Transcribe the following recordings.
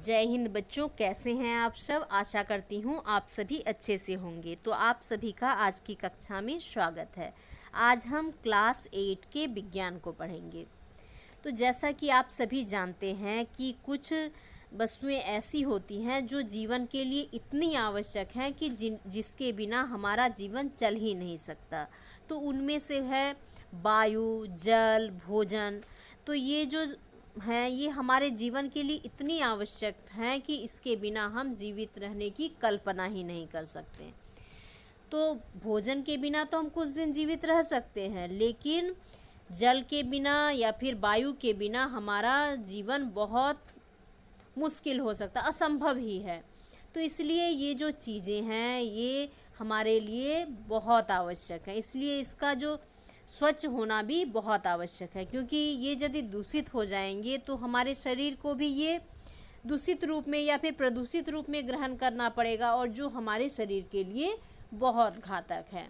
जय हिंद बच्चों, कैसे हैं आप सब। आशा करती हूँ आप सभी अच्छे से होंगे। तो आप सभी का आज की कक्षा में स्वागत है। आज हम क्लास 8 के विज्ञान को पढ़ेंगे। तो जैसा कि आप सभी जानते हैं कि कुछ वस्तुएं ऐसी होती हैं जो जीवन के लिए इतनी आवश्यक हैं कि जिसके बिना हमारा जीवन चल ही नहीं सकता। तो उनमें से है वायु, जल, भोजन। तो ये जो हैं ये हमारे जीवन के लिए इतनी आवश्यक हैं कि इसके बिना हम जीवित रहने की कल्पना ही नहीं कर सकते। तो भोजन के बिना तो हम कुछ दिन जीवित रह सकते हैं, लेकिन जल के बिना या फिर वायु के बिना हमारा जीवन बहुत मुश्किल हो सकता, असंभव ही है। तो इसलिए ये जो चीज़ें हैं ये हमारे लिए बहुत आवश्यक है। इसलिए इसका जो स्वच्छ होना भी बहुत आवश्यक है, क्योंकि ये यदि दूषित हो जाएंगे तो हमारे शरीर को भी ये दूषित रूप में या फिर प्रदूषित रूप में ग्रहण करना पड़ेगा, और जो हमारे शरीर के लिए बहुत घातक है।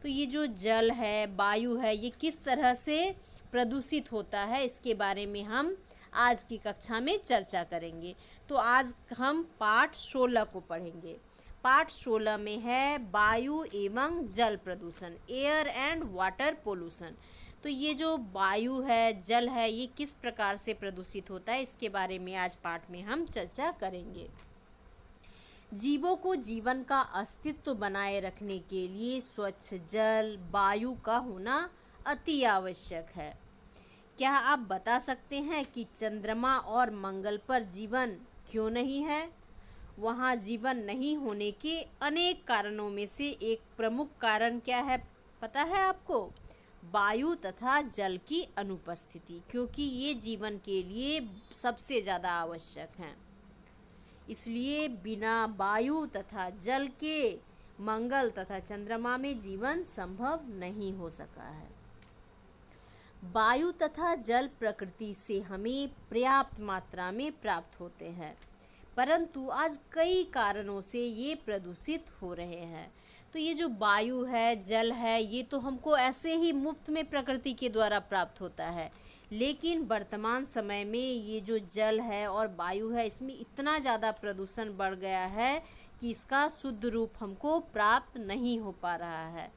तो ये जो जल है, वायु है, ये किस तरह से प्रदूषित होता है इसके बारे में हम आज की कक्षा में चर्चा करेंगे। तो आज हम पाठ 16 को पढ़ेंगे। पाठ 16 में है वायु एवं जल प्रदूषण, एयर एंड वाटर पोल्यूशन। तो ये जो वायु है, जल है, ये किस प्रकार से प्रदूषित होता है इसके बारे में आज पाठ में हम चर्चा करेंगे। जीवों को जीवन का अस्तित्व बनाए रखने के लिए स्वच्छ जल, वायु का होना अति आवश्यक है। क्या आप बता सकते हैं कि चंद्रमा और मंगल पर जीवन क्यों नहीं है? वहाँ जीवन नहीं होने के अनेक कारणों में से एक प्रमुख कारण क्या है पता है आपको? वायु तथा जल की अनुपस्थिति, क्योंकि ये जीवन के लिए सबसे ज़्यादा आवश्यक हैं। इसलिए बिना वायु तथा जल के मंगल तथा चंद्रमा में जीवन संभव नहीं हो सका है। वायु तथा जल प्रकृति से हमें पर्याप्त मात्रा में प्राप्त होते हैं, परंतु आज कई कारणों से ये प्रदूषित हो रहे हैं। तो ये जो वायु है, जल है, ये तो हमको ऐसे ही मुफ्त में प्रकृति के द्वारा प्राप्त होता है, लेकिन वर्तमान समय में ये जो जल है और वायु है, इसमें इतना ज़्यादा प्रदूषण बढ़ गया है कि इसका शुद्ध रूप हमको प्राप्त नहीं हो पा रहा है।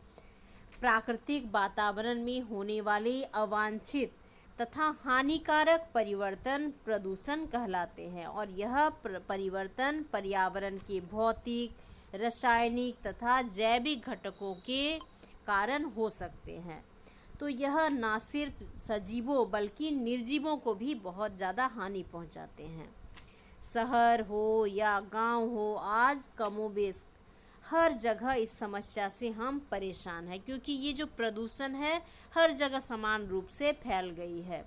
प्राकृतिक वातावरण में होने वाले अवांछित तथा हानिकारक परिवर्तन प्रदूषण कहलाते हैं, और यह परिवर्तन पर्यावरण के भौतिक, रासायनिक तथा जैविक घटकों के कारण हो सकते हैं। तो यह न सिर्फ सजीवों बल्कि निर्जीवों को भी बहुत ज़्यादा हानि पहुंचाते हैं। शहर हो या गांव हो, आज कमोबेश हर जगह इस समस्या से हम परेशान हैं, क्योंकि ये जो प्रदूषण है हर जगह समान रूप से फैल गई है।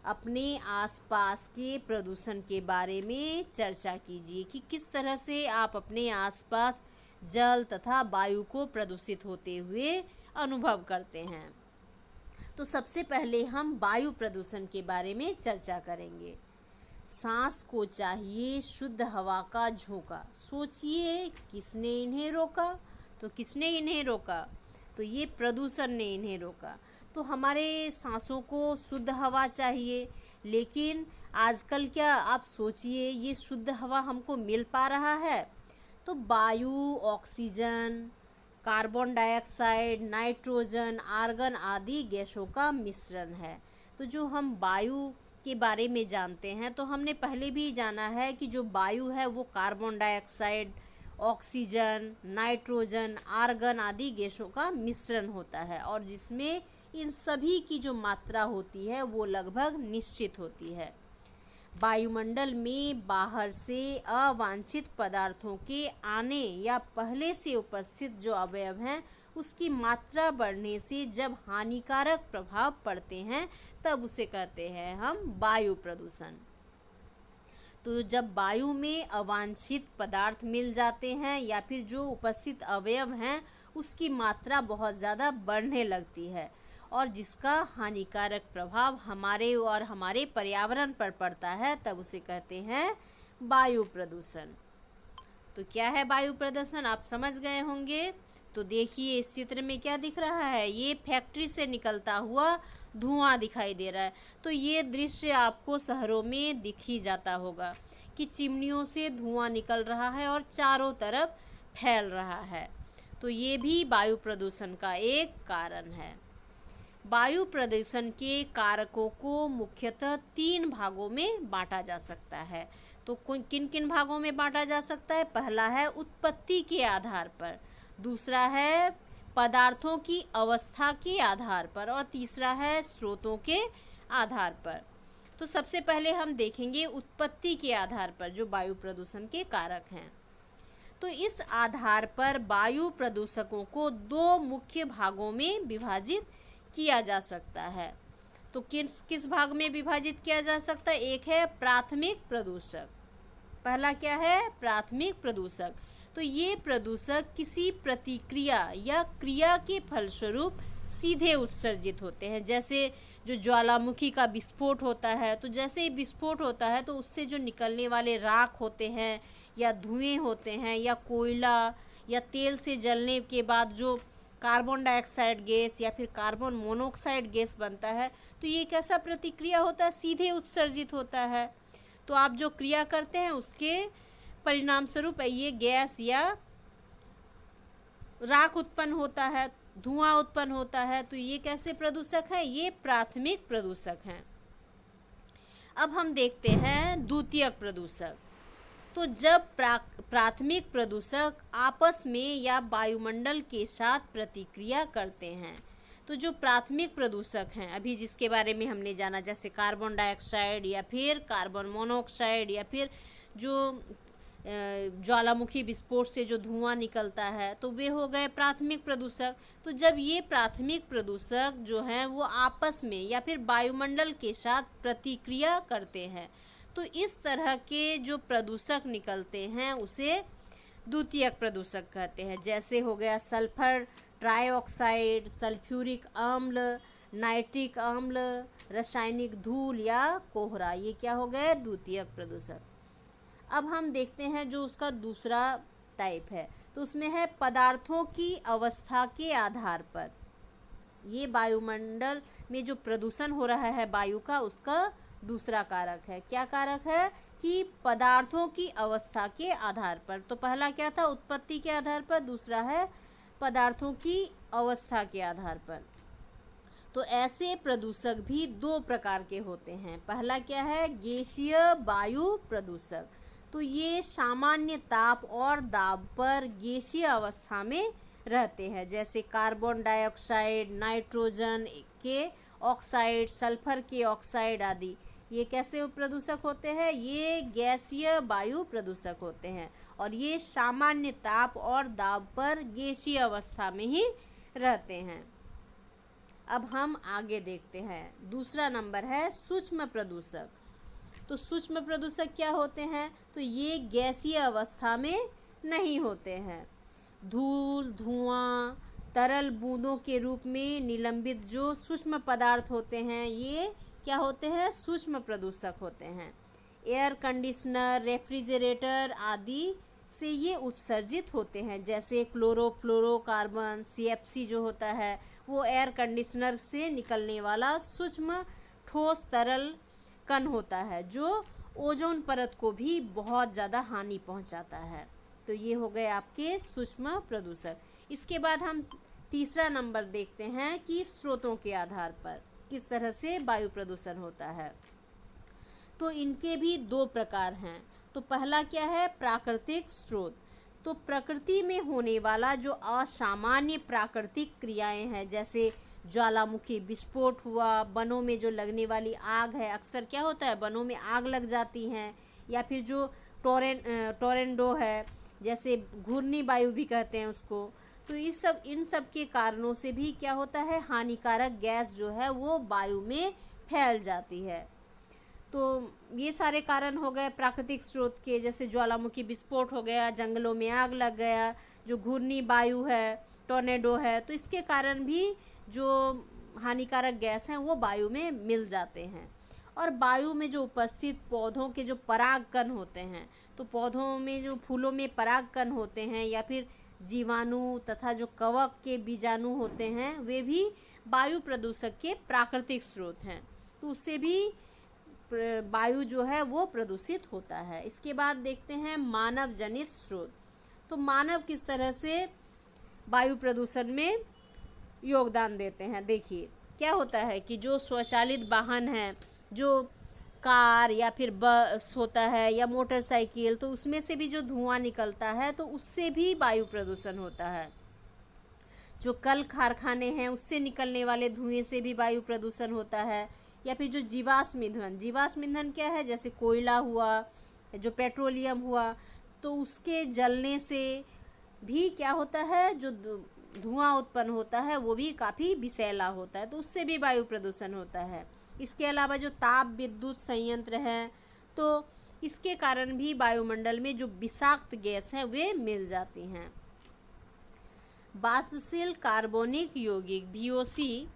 अपने आसपास के प्रदूषण के बारे में चर्चा कीजिए कि किस तरह से आप अपने आसपास जल तथा वायु को प्रदूषित होते हुए अनुभव करते हैं। तो सबसे पहले हम वायु प्रदूषण के बारे में चर्चा करेंगे। सांस को चाहिए शुद्ध हवा का झोंका। सोचिए किसने इन्हें रोका? तो किसने इन्हें रोका? तो ये प्रदूषण ने इन्हें रोका। तो हमारे सांसों को शुद्ध हवा चाहिए, लेकिन आजकल क्या आप सोचिए ये शुद्ध हवा हमको मिल पा रहा है? तो वायु, oxygen, carbon dioxide, nitrogen, argon आदि गैसों का मिश्रण है। तो जो हम वायु के बारे में जानते हैं, तो हमने पहले भी जाना है कि जो वायु है वो carbon dioxide, oxygen, nitrogen, argon आदि गैसों का मिश्रण होता है, और जिसमें इन सभी की जो मात्रा होती है वो लगभग निश्चित होती है। वायुमंडल में बाहर से अवांछित पदार्थों के आने या पहले से उपस्थित जो अवयव हैं उसकी मात्रा बढ़ने से जब हानिकारक प्रभाव पड़ते हैं तब उसे कहते हैं हम वायु प्रदूषण। तो जब वायु में अवांछित पदार्थ मिल जाते हैं या फिर जो उपस्थित अवयव हैं उसकी मात्रा बहुत ज़्यादा बढ़ने लगती है, और जिसका हानिकारक प्रभाव हमारे और हमारे पर्यावरण पर पड़ता है, तब उसे कहते हैं वायु प्रदूषण। तो क्या है वायु प्रदूषण, आप समझ गए होंगे। तो देखिए इस चित्र में क्या दिख रहा है, ये फैक्ट्री से निकलता हुआ धुआं दिखाई दे रहा है। तो ये दृश्य आपको शहरों में दिख ही जाता होगा कि चिमनियों से धुआं निकल रहा है और चारों तरफ फैल रहा है। तो ये भी वायु प्रदूषण का एक कारण है। वायु प्रदूषण के कारकों को मुख्यतः 3 भागों में बांटा जा सकता है। तो किन किन भागों में बांटा जा सकता है? पहला है उत्पत्ति के आधार पर, दूसरा है पदार्थों की अवस्था के आधार पर और तीसरा है स्रोतों के आधार पर। तो सबसे पहले हम देखेंगे उत्पत्ति के आधार पर जो वायु प्रदूषण के कारक हैं। तो इस आधार पर वायु प्रदूषकों को 2 मुख्य भागों में विभाजित किया जा सकता है। तो किस किस भाग में विभाजित किया जा सकता है? एक है प्राथमिक प्रदूषक। पहला क्या है? प्राथमिक प्रदूषक। तो ये प्रदूषक किसी प्रतिक्रिया या क्रिया के फलस्वरूप सीधे उत्सर्जित होते हैं। जैसे जो ज्वालामुखी का विस्फोट होता है, तो जैसे ही विस्फोट होता है तो उससे जो निकलने वाले राख होते हैं या धुएं होते हैं या कोयला या तेल से जलने के बाद जो कार्बन डाइऑक्साइड गैस या फिर कार्बन मोनोऑक्साइड गैस बनता है, तो ये कैसा प्रतिक्रिया होता है? सीधे उत्सर्जित होता है। तो आप जो क्रिया करते हैं उसके परिणाम स्वरूप ये गैस या राख उत्पन्न होता है, धुआं उत्पन्न होता है। तो ये कैसे प्रदूषक हैं? ये प्राथमिक प्रदूषक हैं। अब हम देखते हैं द्वितीयक प्रदूषक। तो जब प्राथमिक प्रदूषक आपस में या वायुमंडल के साथ प्रतिक्रिया करते हैं, तो जो प्राथमिक प्रदूषक हैं अभी जिसके बारे में हमने जाना, जैसे कार्बन डाइऑक्साइड या फिर कार्बन मोनोऑक्साइड या फिर जो ज्वालामुखी विस्फोट से जो धुआं निकलता है, तो वे हो गए प्राथमिक प्रदूषक। तो जब ये प्राथमिक प्रदूषक जो हैं वो आपस में या फिर वायुमंडल के साथ प्रतिक्रिया करते हैं, तो इस तरह के जो प्रदूषक निकलते हैं उसे द्वितीयक प्रदूषक कहते हैं। जैसे हो गया सल्फर ट्राइऑक्साइड, सल्फ्यूरिक अम्ल, नाइट्रिक अम्ल, रासायनिक धूल या कोहरा, ये क्या हो गए? द्वितीयक प्रदूषक। अब हम देखते हैं जो उसका दूसरा टाइप है, तो उसमें है पदार्थों की अवस्था के आधार पर। ये वायुमंडल में जो प्रदूषण हो रहा है वायु का, उसका दूसरा कारक है। क्या कारक है? कि पदार्थों की अवस्था के आधार पर। तो पहला क्या था? उत्पत्ति के आधार पर, दूसरा है पदार्थों की अवस्था के आधार पर। तो ऐसे प्रदूषक भी 2 प्रकार के होते हैं। पहला क्या है? गैसीय वायु प्रदूषक। तो ये सामान्य ताप और दाब पर गैसीय अवस्था में रहते हैं, जैसे कार्बन डाइऑक्साइड, नाइट्रोजन के ऑक्साइड, सल्फर के ऑक्साइड आदि। ये कैसे प्रदूषक होते हैं? ये गैसीय वायु प्रदूषक होते हैं और ये सामान्य ताप और दाब पर गैसीय अवस्था में ही रहते हैं। अब हम आगे देखते हैं। दूसरा नंबर है सूक्ष्म प्रदूषक। तो सूक्ष्म प्रदूषक क्या होते हैं? तो ये गैसीय अवस्था में नहीं होते हैं। धूल, धुआं, तरल बूंदों के रूप में निलंबित जो सूक्ष्म पदार्थ होते हैं, ये क्या होते हैं? सूक्ष्म प्रदूषक होते हैं। एयर कंडीशनर, रेफ्रिजरेटर आदि से ये उत्सर्जित होते हैं। जैसे क्लोरोफ्लोरोकार्बन, CFC जो होता है, वो एयर कंडीशनर से निकलने वाला सूक्ष्म ठोस तरल कण होता है जो ओजोन परत को भी बहुत ज़्यादा हानि पहुंचाता है। तो ये हो गए आपके सूक्ष्म प्रदूषक। इसके बाद हम तीसरा नंबर देखते हैं कि स्रोतों के आधार पर किस तरह से वायु प्रदूषण होता है। तो इनके भी 2 प्रकार हैं। तो पहला क्या है? प्राकृतिक स्रोत। तो प्रकृति में होने वाला जो असामान्य प्राकृतिक क्रियाएं हैं, जैसे ज्वालामुखी विस्फोट हुआ, वनों में जो लगने वाली आग है, अक्सर क्या होता है वनों में आग लग जाती हैं, या फिर जो टोरेंडो है, जैसे घूर्णी वायु भी कहते हैं उसको। तो इन सब के कारणों से भी क्या होता है? हानिकारक गैस जो है वो वायु में फैल जाती है। तो ये सारे कारण हो गए प्राकृतिक स्रोत के, जैसे ज्वालामुखी विस्फोट हो गया, जंगलों में आग लग गया, जो घूर्णी वायु है, टोर्नेडो है, तो इसके कारण भी जो हानिकारक गैस हैं वो वायु में मिल जाते हैं। और वायु में जो उपस्थित पौधों के जो परागकण होते हैं, तो पौधों में जो फूलों में परागकण होते हैं या फिर जीवाणु तथा जो कवक के बीजाणु होते हैं, वे भी वायु प्रदूषक के प्राकृतिक स्रोत हैं, तो उससे भी वायु जो है वो प्रदूषित होता है। इसके बाद देखते हैं मानव जनित स्रोत। तो मानव किस तरह से वायु प्रदूषण में योगदान देते हैं। देखिए क्या होता है कि जो स्वचालित वाहन हैं, जो कार या फिर बस होता है या मोटरसाइकिल, तो उसमें से भी जो धुआं निकलता है तो उससे भी वायु प्रदूषण होता है। जो कल कारखाने हैं उससे निकलने वाले धुएं से भी वायु प्रदूषण होता है। या फिर जो जीवाश्म ईंधन क्या है, जैसे कोयला हुआ, जो पेट्रोलियम हुआ, तो उसके जलने से भी क्या होता है, जो धुआं उत्पन्न होता है वो भी काफ़ी विषैला होता है, तो उससे भी वायु प्रदूषण होता है। इसके अलावा जो ताप विद्युत संयंत्र हैं, तो इसके कारण भी वायुमंडल में जो विषाक्त गैस हैं वे मिल जाती हैं। वाष्पशील कार्बनिक यौगिक VOC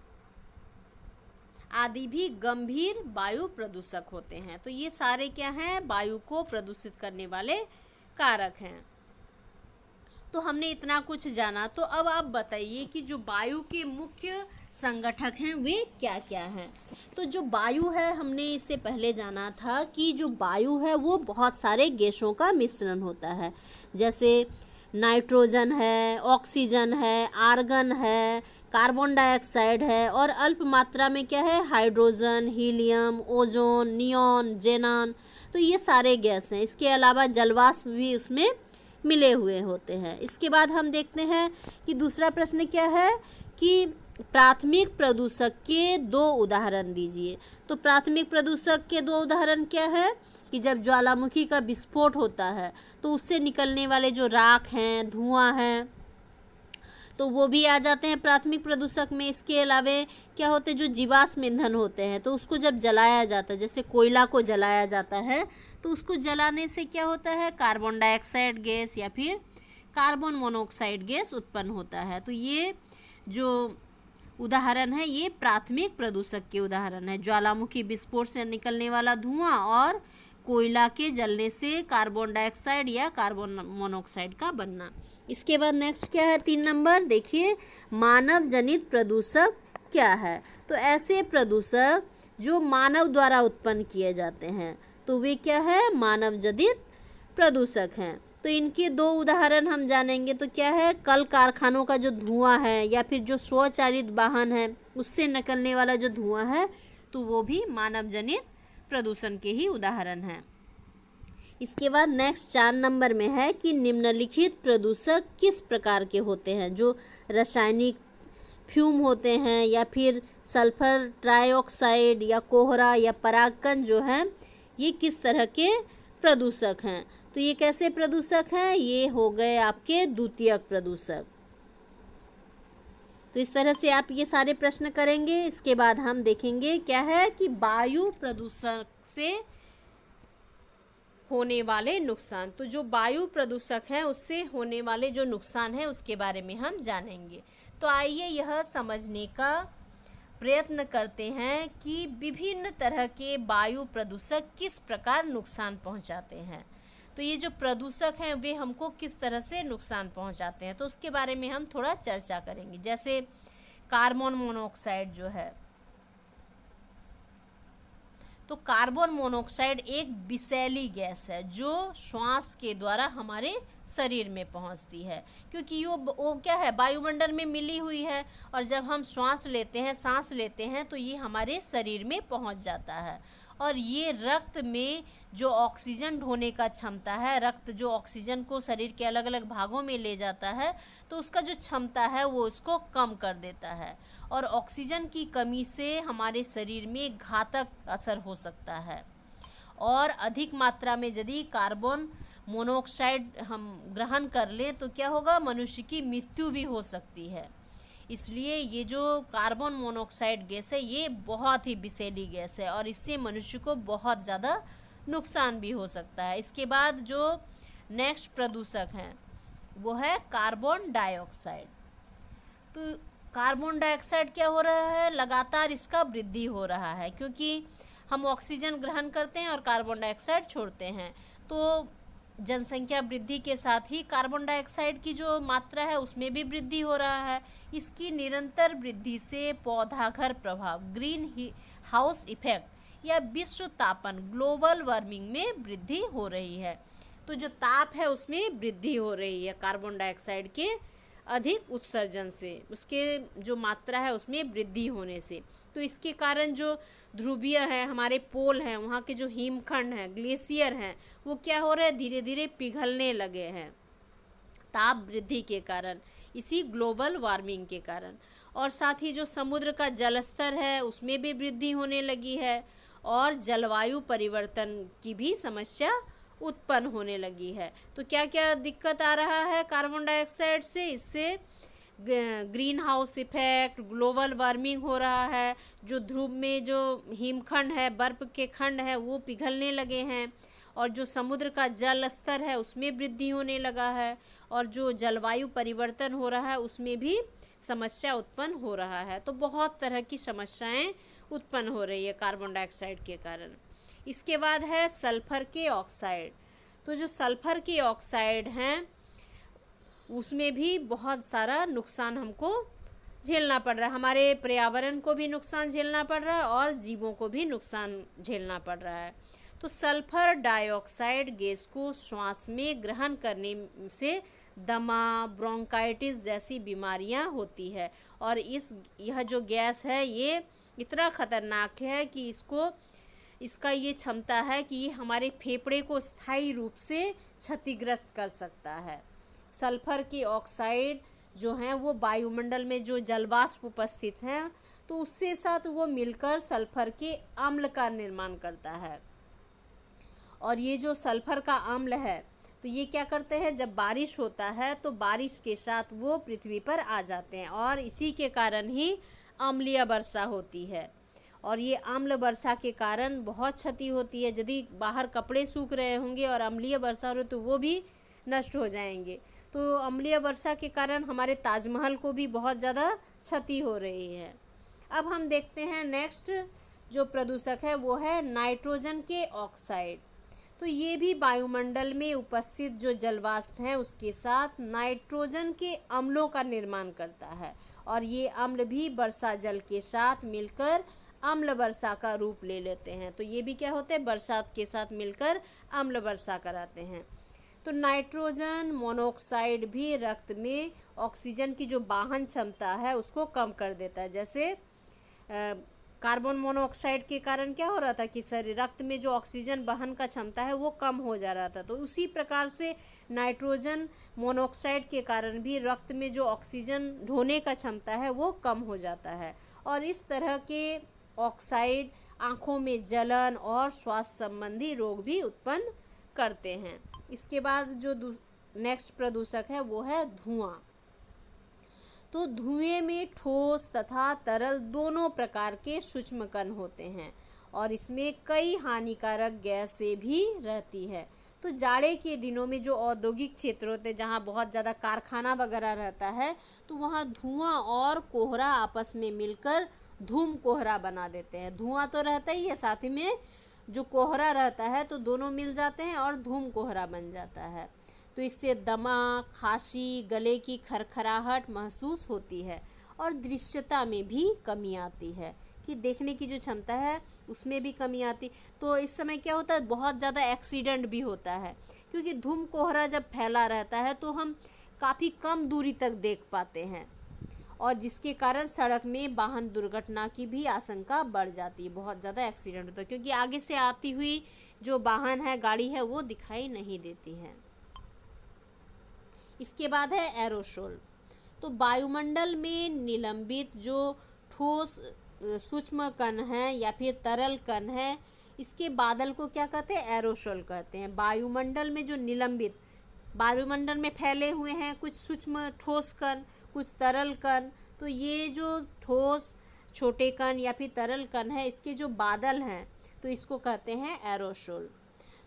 आदि भी गंभीर वायु प्रदूषक होते हैं। तो ये सारे क्या हैं, वायु को प्रदूषित करने वाले कारक हैं। तो हमने इतना कुछ जाना, तो अब आप बताइए कि जो वायु के मुख्य संगठक हैं वे क्या क्या हैं। तो जो वायु है, हमने इससे पहले जाना था कि जो वायु है वो बहुत सारे गैसों का मिश्रण होता है, जैसे नाइट्रोजन है, ऑक्सीजन है, आर्गन है, कार्बन डाइऑक्साइड है, और अल्प मात्रा में क्या है, hydrogen, helium, ozone, neon, xenon. तो ये सारे गैस हैं। इसके अलावा जलवाष्प भी उसमें मिले हुए होते हैं। इसके बाद हम देखते हैं कि दूसरा प्रश्न क्या है कि प्राथमिक प्रदूषक के 2 उदाहरण दीजिए। तो प्राथमिक प्रदूषक के 2 उदाहरण क्या है कि जब ज्वालामुखी का विस्फोट होता है तो उससे निकलने वाले जो राख हैं, धुआं हैं, तो वो भी आ जाते हैं प्राथमिक प्रदूषक में। इसके अलावा क्या होते हैं, जो जीवाश्म ईंधन होते हैं, तो उसको जब जलाया जाता है, जैसे कोयला को जलाया जाता है, तो उसको जलाने से क्या होता है, कार्बन डाइऑक्साइड गैस या फिर कार्बन मोनोऑक्साइड गैस उत्पन्न होता है। तो ये जो उदाहरण है ये प्राथमिक प्रदूषक के उदाहरण है, ज्वालामुखी विस्फोट से निकलने वाला धुआं और कोयला के जलने से कार्बन डाइऑक्साइड या कार्बन मोनोऑक्साइड का बनना। इसके बाद नेक्स्ट क्या है, 3 नंबर देखिए, मानव जनित प्रदूषक क्या है। तो ऐसे प्रदूषक जो मानव द्वारा उत्पन्न किए जाते हैं, तो वे क्या है, मानव जनित प्रदूषक हैं। तो इनके 2 उदाहरण हम जानेंगे। तो क्या है, कल कारखानों का जो धुआं है या फिर जो स्वचालित वाहन है उससे निकलने वाला जो धुआं है, तो वो भी मानव जनित प्रदूषण के ही उदाहरण हैं। इसके बाद नेक्स्ट 4 नंबर में है कि निम्नलिखित प्रदूषक किस प्रकार के होते हैं। जो रासायनिक फ्यूम होते हैं या फिर सल्फर ट्राइऑक्साइड या कोहरा या परागकण जो हैं, ये किस तरह के प्रदूषक हैं। तो ये कैसे प्रदूषक हैं, ये हो गए आपके द्वितीयक प्रदूषक। तो इस तरह से आप ये सारे प्रश्न करेंगे। इसके बाद हम देखेंगे क्या है कि वायु प्रदूषण से होने वाले नुकसान। तो जो वायु प्रदूषक हैं उससे होने वाले जो नुकसान है उसके बारे में हम जानेंगे। तो आइए यह समझने का प्रयत्न करते हैं कि विभिन्न तरह के वायु प्रदूषक किस प्रकार नुकसान पहुंचाते हैं। तो ये जो प्रदूषक हैं वे हमको किस तरह से नुकसान पहुंचाते हैं, तो उसके बारे में हम थोड़ा चर्चा करेंगे। जैसे कार्बन मोनोऑक्साइड जो है, तो कार्बन मोनोऑक्साइड एक विषैली गैस है जो श्वास के द्वारा हमारे शरीर में पहुंचती है, क्योंकि वो क्या है, वायुमंडल में मिली हुई है, और जब हम सांस लेते हैं तो ये हमारे शरीर में पहुंच जाता है। और ये रक्त में जो ऑक्सीजन ढोने का क्षमता है, रक्त जो ऑक्सीजन को शरीर के अलग अलग भागों में ले जाता है, तो उसका जो क्षमता है वो उसको कम कर देता है, और ऑक्सीजन की कमी से हमारे शरीर में घातक असर हो सकता है। और अधिक मात्रा में यदि कार्बन मोनोऑक्साइड हम ग्रहण कर लें तो क्या होगा, मनुष्य की मृत्यु भी हो सकती है। इसलिए ये जो कार्बन मोनोऑक्साइड गैस है ये बहुत ही विषैली गैस है, और इससे मनुष्य को बहुत ज़्यादा नुकसान भी हो सकता है। इसके बाद जो नेक्स्ट प्रदूषक हैं वो है कार्बन डाइऑक्साइड। तो कार्बन डाइऑक्साइड क्या हो रहा है, लगातार इसका वृद्धि हो रहा है, क्योंकि हम ऑक्सीजन ग्रहण करते हैं और कार्बन डाइऑक्साइड छोड़ते हैं। तो जनसंख्या वृद्धि के साथ ही कार्बन डाइऑक्साइड की जो मात्रा है उसमें भी वृद्धि हो रहा है। इसकी निरंतर वृद्धि से पौधाघर प्रभाव ग्रीन हाउस इफेक्ट या विश्व तापन ग्लोबल वार्मिंग में वृद्धि हो रही है। तो जो ताप है उसमें वृद्धि हो रही है कार्बन डाइऑक्साइड के अधिक उत्सर्जन से, उसके जो मात्रा है उसमें वृद्धि होने से। तो इसके कारण जो ध्रुवीय हैं, हमारे पोल हैं, वहाँ के जो हिमखंड हैं, ग्लेशियर हैं, वो क्या हो रहे हैं, धीरे धीरे पिघलने लगे हैं ताप वृद्धि के कारण, इसी ग्लोबल वार्मिंग के कारण। और साथ ही जो समुद्र का जलस्तर है उसमें भी वृद्धि होने लगी है और जलवायु परिवर्तन की भी समस्या उत्पन्न होने लगी है। तो क्या क्या दिक्कत आ रहा है कार्बन डाइऑक्साइड से? इससे green house effect, global warming हो रहा है, जो ध्रुव में जो हिमखंड है, बर्फ के खंड है, वो पिघलने लगे हैं, और जो समुद्र का जल स्तर है उसमें वृद्धि होने लगा है, और जो जलवायु परिवर्तन हो रहा है उसमें भी समस्या उत्पन्न हो रहा है। तो बहुत तरह की समस्याएं उत्पन्न हो रही है कार्बन डाइऑक्साइड के कारण। इसके बाद है सल्फर के ऑक्साइड। तो जो सल्फर के ऑक्साइड हैं उसमें भी बहुत सारा नुकसान हमको झेलना पड़ रहा है, हमारे पर्यावरण को भी नुकसान झेलना पड़ रहा है और जीवों को भी नुकसान झेलना पड़ रहा है। तो सल्फर डाइऑक्साइड गैस को श्वास में ग्रहण करने से दमा, ब्रोंकाइटिस जैसी बीमारियां होती है, और यह जो गैस है ये इतना खतरनाक है कि इसका ये क्षमता है कि ये हमारे फेफड़े को स्थायी रूप से क्षतिग्रस्त कर सकता है। सल्फर के ऑक्साइड जो हैं वो वायुमंडल में जो जलवाष्प उपस्थित हैं तो उससे साथ वो मिलकर सल्फर के अम्ल का निर्माण करता है, और ये जो सल्फर का अम्ल है तो ये क्या करते हैं, जब बारिश होता है तो बारिश के साथ वो पृथ्वी पर आ जाते हैं, और इसी के कारण ही अम्लीय वर्षा होती है। और ये अम्ल वर्षा के कारण बहुत क्षति होती है। यदि बाहर कपड़े सूख रहे होंगे और अम्लीय वर्षा हो रही तो वो भी नष्ट हो जाएंगे। तो अम्लीय वर्षा के कारण हमारे ताजमहल को भी बहुत ज़्यादा क्षति हो रही है। अब हम देखते हैं नेक्स्ट जो प्रदूषक है वो है नाइट्रोजन के ऑक्साइड। तो ये भी वायुमंडल में उपस्थित जो जलवाष्प है उसके साथ नाइट्रोजन के अम्लों का निर्माण करता है, और ये अम्ल भी वर्षा जल के साथ मिलकर अम्ल वर्षा का रूप ले लेते हैं। तो ये भी क्या होते हैं, बरसात के साथ मिलकर अम्ल वर्षा कराते हैं। तो नाइट्रोजन मोनोऑक्साइड भी रक्त में ऑक्सीजन की जो वाहन क्षमता है उसको कम कर देता है। जैसे कार्बन मोनोऑक्साइड के कारण क्या हो रहा था कि रक्त में जो ऑक्सीजन वहन का क्षमता है वो कम हो जा रहा था, तो उसी प्रकार से नाइट्रोजन मोनोऑक्साइड के कारण भी रक्त में जो ऑक्सीजन ढोने का क्षमता है वो कम हो जाता है, और इस तरह के ऑक्साइड आँखों में जलन और स्वास्थ्य संबंधी रोग भी उत्पन्न करते हैं। इसके बाद जो नेक्स्ट प्रदूषक है वो है धुआं। तो धुएं में ठोस तथा तरल दोनों प्रकार के सूक्ष्म कण होते हैं, और इसमें कई हानिकारक गैसें भी रहती है। तो जाड़े के दिनों में जो औद्योगिक क्षेत्र होते हैं जहाँ बहुत ज़्यादा कारखाना वगैरह रहता है तो वहाँ धुआं और कोहरा आपस में मिलकर धूम कोहरा बना देते हैं। धुआं तो रहता ही है, साथ ही में जो कोहरा रहता है तो दोनों मिल जाते हैं और धूम कोहरा बन जाता है। तो इससे दमा, खांसी, गले की खरखराहट महसूस होती है, और दृश्यता में भी कमी आती है कि देखने की जो क्षमता है उसमें भी कमी आती। तो इस समय क्या होता है, बहुत ज़्यादा एक्सीडेंट भी होता है, क्योंकि धूम कोहरा जब फैला रहता है तो हम काफ़ी कम दूरी तक देख पाते हैं, और जिसके कारण सड़क में वाहन दुर्घटना की भी आशंका बढ़ जाती है। बहुत ज़्यादा एक्सीडेंट होता है क्योंकि आगे से आती हुई जो वाहन है, गाड़ी है, वो दिखाई नहीं देती है। इसके बाद है एरोसोल। तो वायुमंडल में निलंबित जो ठोस सूक्ष्म कण है या फिर तरल कण है, इसके बादल को क्या कहते हैं, एरोसोल कहते हैं। वायुमंडल में जो निलंबित, वायुमंडल में फैले हुए हैं कुछ सूक्ष्म ठोस कण, कुछ तरल कण, तो ये जो ठोस छोटे कण या फिर तरल कण है इसके जो बादल हैं तो इसको कहते हैं एरोसोल।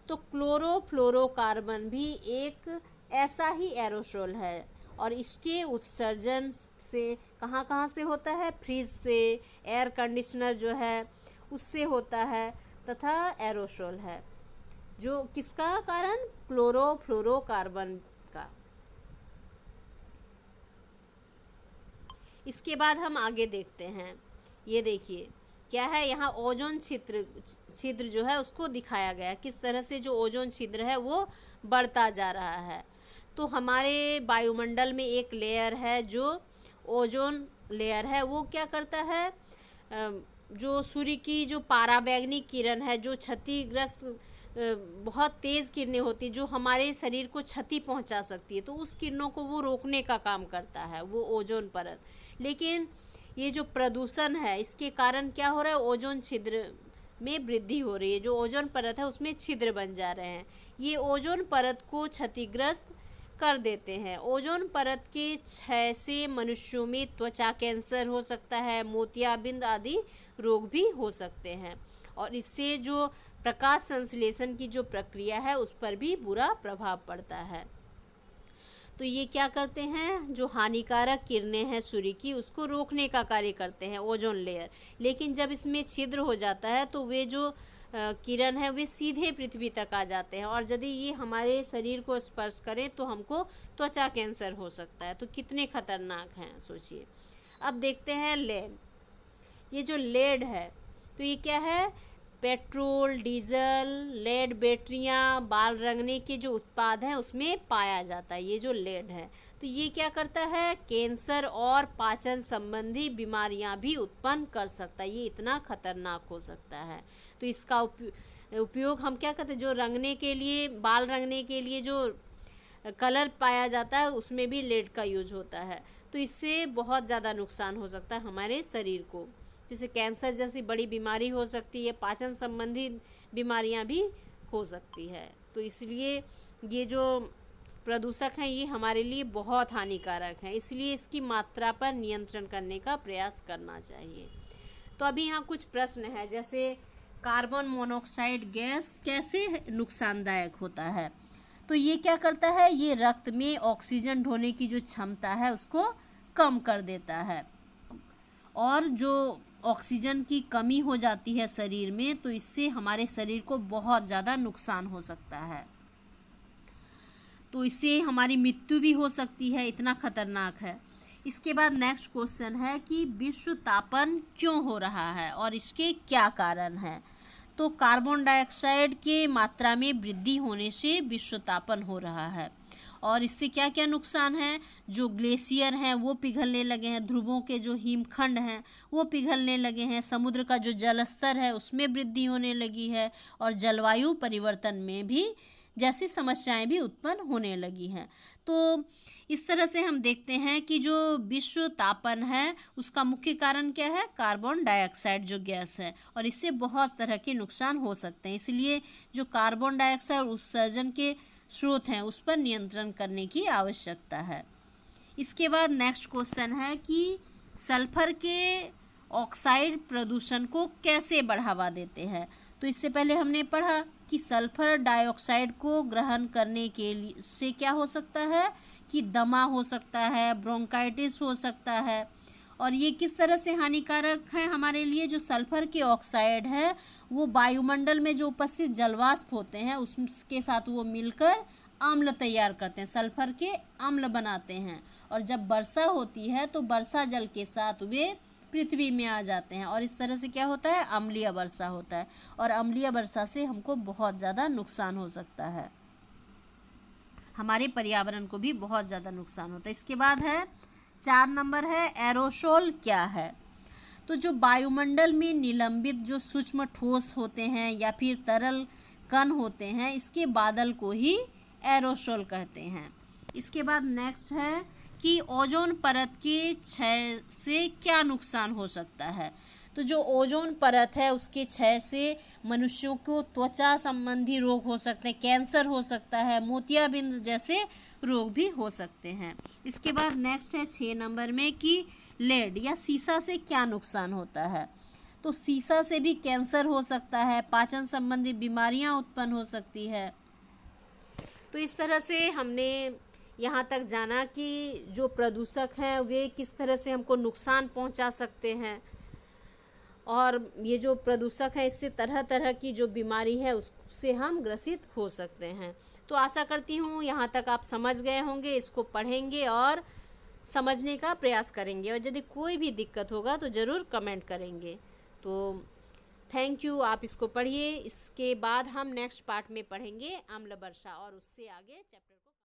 तो क्लोरोफ्लोरोकार्बन भी एक ऐसा ही एरोसोल है, और इसके उत्सर्जन से कहाँ से होता है, फ्रिज से, एयर कंडीशनर जो है उससे होता है, तथा एरोसोल है जो किसका कारण, क्लोरोफ्लोरोकार्बन का। इसके बाद हम आगे देखते हैं, ये देखिए क्या है, यहाँ ओजोन छिद्र जो है उसको दिखाया गया, किस तरह से जो ओजोन छिद्र है वो बढ़ता जा रहा है। तो हमारे वायुमंडल में एक लेयर है जो ओजोन लेयर है, वो क्या करता है, जो सूर्य की जो पराबैंगनी किरण है, जो क्षतिग्रस्त बहुत तेज़ किरणें होती जो हमारे शरीर को क्षति पहुंचा सकती है, तो उस किरणों को वो रोकने का काम करता है, वो ओजोन परत। लेकिन ये जो प्रदूषण है इसके कारण क्या हो रहा है, ओजोन छिद्र में वृद्धि हो रही है, जो ओजोन परत है उसमें छिद्र बन जा रहे हैं, ये ओजोन परत को क्षतिग्रस्त कर देते हैं। ओजोन परत के क्षय से मनुष्यों में त्वचा कैंसर हो सकता है, मोतियाबिंद आदि रोग भी हो सकते हैं, और इससे जो प्रकाश संश्लेषण की जो प्रक्रिया है उस पर भी बुरा प्रभाव पड़ता है। तो ये क्या करते हैं, जो हानिकारक किरणें हैं सूर्य की उसको रोकने का कार्य करते हैं ओजोन लेयर। लेकिन जब इसमें छिद्र हो जाता है तो वे जो किरण है वे सीधे पृथ्वी तक आ जाते हैं, और यदि ये हमारे शरीर को स्पर्श करें तो हमको त्वचा कैंसर हो सकता है। तो कितने खतरनाक हैं सोचिए। अब देखते हैं लेड। ये जो लेड है तो ये क्या है, पेट्रोल, डीजल, लेड बैटरियां, बाल रंगने के जो उत्पाद हैं उसमें पाया जाता है ये जो लेड है। तो ये क्या करता है, कैंसर और पाचन संबंधी बीमारियां भी उत्पन्न कर सकता है, ये इतना खतरनाक हो सकता है। तो इसका उपयोग हम क्या करते हैं, जो रंगने के लिए, बाल रंगने के लिए जो कलर पाया जाता है उसमें भी लेड का यूज होता है। तो इससे बहुत ज़्यादा नुकसान हो सकता है हमारे शरीर को, जैसे कैंसर जैसी बड़ी बीमारी हो सकती है, पाचन संबंधी बीमारियां भी हो सकती है। तो इसलिए ये जो प्रदूषक हैं ये हमारे लिए बहुत हानिकारक हैं, इसलिए इसकी मात्रा पर नियंत्रण करने का प्रयास करना चाहिए। तो अभी यहाँ कुछ प्रश्न है, जैसे कार्बन मोनोऑक्साइड गैस कैसे नुकसानदायक होता है। तो ये क्या करता है, ये रक्त में ऑक्सीजन ढोने की जो क्षमता है उसको कम कर देता है, और जो ऑक्सीजन की कमी हो जाती है शरीर में तो इससे हमारे शरीर को बहुत ज़्यादा नुकसान हो सकता है। तो इससे हमारी मृत्यु भी हो सकती है, इतना खतरनाक है। इसके बाद नेक्स्ट क्वेश्चन है कि विश्व तापन क्यों हो रहा है और इसके क्या कारण हैं। तो कार्बन डाइऑक्साइड के मात्रा में वृद्धि होने से विश्व तापन हो रहा है, और इससे क्या क्या नुकसान है, जो ग्लेशियर हैं वो पिघलने लगे हैं, ध्रुवों के जो हिमखंड हैं वो पिघलने लगे हैं, समुद्र का जो जल स्तर है उसमें वृद्धि होने लगी है, और जलवायु परिवर्तन में भी जैसी समस्याएं भी उत्पन्न होने लगी हैं। तो इस तरह से हम देखते हैं कि जो विश्व तापन है उसका मुख्य कारण क्या है, कार्बन डाइऑक्साइड जो गैस है, और इससे बहुत तरह के नुकसान हो सकते हैं। इसलिए जो कार्बन डाइऑक्साइड उत्सर्जन के स्रोत हैं उस पर नियंत्रण करने की आवश्यकता है। इसके बाद नेक्स्ट क्वेश्चन है कि सल्फर के ऑक्साइड प्रदूषण को कैसे बढ़ावा देते हैं। तो इससे पहले हमने पढ़ा कि सल्फर डाइऑक्साइड को ग्रहण करने के लिए से क्या हो सकता है कि दमा हो सकता है, ब्रोंकाइटिस हो सकता है, और ये किस तरह से हानिकारक है हमारे लिए। जो सल्फर के ऑक्साइड है वो वायुमंडल में जो उपस्थित जलवाष्प होते हैं उसके साथ वो मिलकर अम्ल तैयार करते हैं, सल्फर के अम्ल बनाते हैं, और जब वर्षा होती है तो वर्षा जल के साथ वे पृथ्वी में आ जाते हैं, और इस तरह से क्या होता है, अम्लीय वर्षा होता है, और अम्लीय वर्षा से हमको बहुत ज़्यादा नुकसान हो सकता है, हमारे पर्यावरण को भी बहुत ज़्यादा नुकसान होता है। इसके बाद है 4 नंबर है एरोसोल क्या है। तो जो वायुमंडल में निलंबित जो सूक्ष्म ठोस होते हैं या फिर तरल कण होते हैं इसके बादल को ही एरोसोल कहते हैं। इसके बाद नेक्स्ट है कि ओजोन परत के क्षय से क्या नुकसान हो सकता है। तो जो ओजोन परत है उसके क्षय से मनुष्यों को त्वचा संबंधी रोग हो सकते हैं, कैंसर हो सकता है, मोतियाबिंद जैसे रोग भी हो सकते हैं। इसके बाद नेक्स्ट है 6 नंबर में कि लेड या सीसा से क्या नुकसान होता है। तो सीसा से भी कैंसर हो सकता है, पाचन संबंधी बीमारियां उत्पन्न हो सकती है। तो इस तरह से हमने यहाँ तक जाना कि जो प्रदूषक हैं वे किस तरह से हमको नुकसान पहुँचा सकते हैं, और ये जो प्रदूषक है इससे तरह तरह की जो बीमारी है उससे हम ग्रसित हो सकते हैं। तो आशा करती हूँ यहाँ तक आप समझ गए होंगे, इसको पढ़ेंगे और समझने का प्रयास करेंगे, और यदि कोई भी दिक्कत होगा तो ज़रूर कमेंट करेंगे। तो थैंक यू, आप इसको पढ़िए। इसके बाद हम नेक्स्ट पार्ट में पढ़ेंगे अम्ल वर्षा और उससे आगे चैप्टर को